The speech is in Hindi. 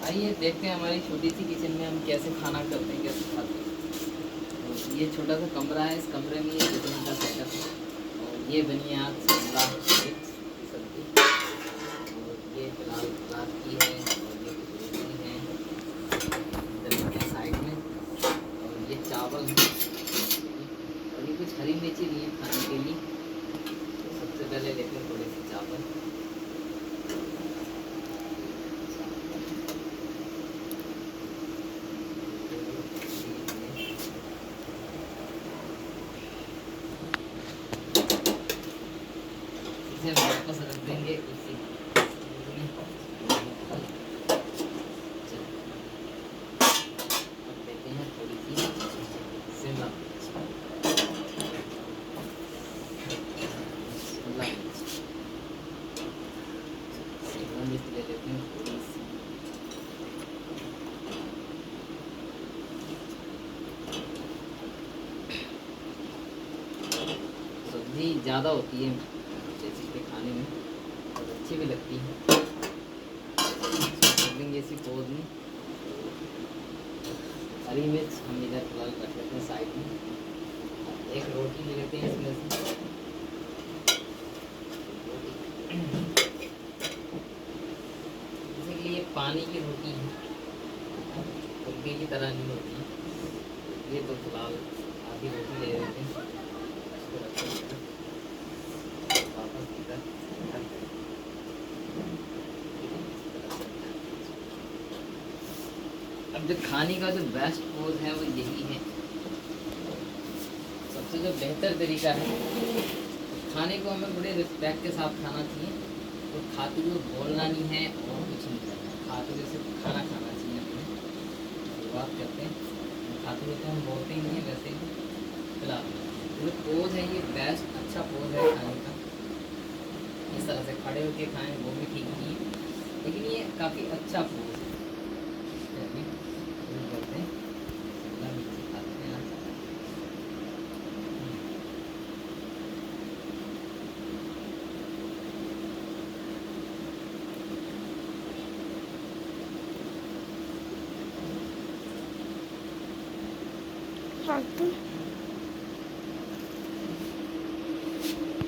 आइए देखते हैं हमारी छोटी सी किचन में हम कैसे खाना करते हैं, कैसे खाते हैं। तो ये छोटा सा कमरा है, इस कमरे में ये किचन का सेटअप है। और ये बनी है आज शिमला मिर्च की सब्जी। और ये फिलहाल रात की है और ये कुछ रोटी है इधर रखी है साइड में। और ये चावल है और ये कुछ हरी मिर्ची भी है खाने के लिए। तो सबसे पहले लेते हैं थोड़े से चावल। इसे हम वापस रख देंगे इसी में। अब देते हैं थोड़ी सी शिमला मिर्च। शिमला मिर्च शिमला मिर्च ले लेते हैं थोड़ी सी। सब्जी ज़्यादा होती है जैसे कि खाने में और अच्छी भी लगती है। रख देंगे इसी पौध में। हरी मिर्च हम इधर फिलहाल रख लेते हैं साइड में। एक रोटी ले लेते हैं इसमें से। जैसे कि ये पानी की रोटी है, फुल्के की तरह नहीं होती है। ये तो फिलहाल आधी रोटी ले लेते हैं, इसको रखते हैं वापस इधर रख देते हैं। अब जो खाने का जो बेस्ट पोज है वो यही है। सबसे जो बेहतर तरीका है, खाने को हमें बड़े रिस्पेक्ट के साथ खाना चाहिए। तो खाते हुए बोलना नहीं है और कुछ नहीं करना, खाते हुए सिर्फ खाना खाना चाहिए। अपने बात करते हैं, खाते हुए तो हम बोलते ही नहीं है वैसे ही। फिलहाल जो पोज है ये बेस्ट अच्छा पोज है खाने का। इस तरह से खड़े होकर खाएं वो भी ठीक नहीं है, लेकिन ये काफ़ी अच्छा पोज है। करते हैं शिमला मिर्ची खाते हैं। फालतू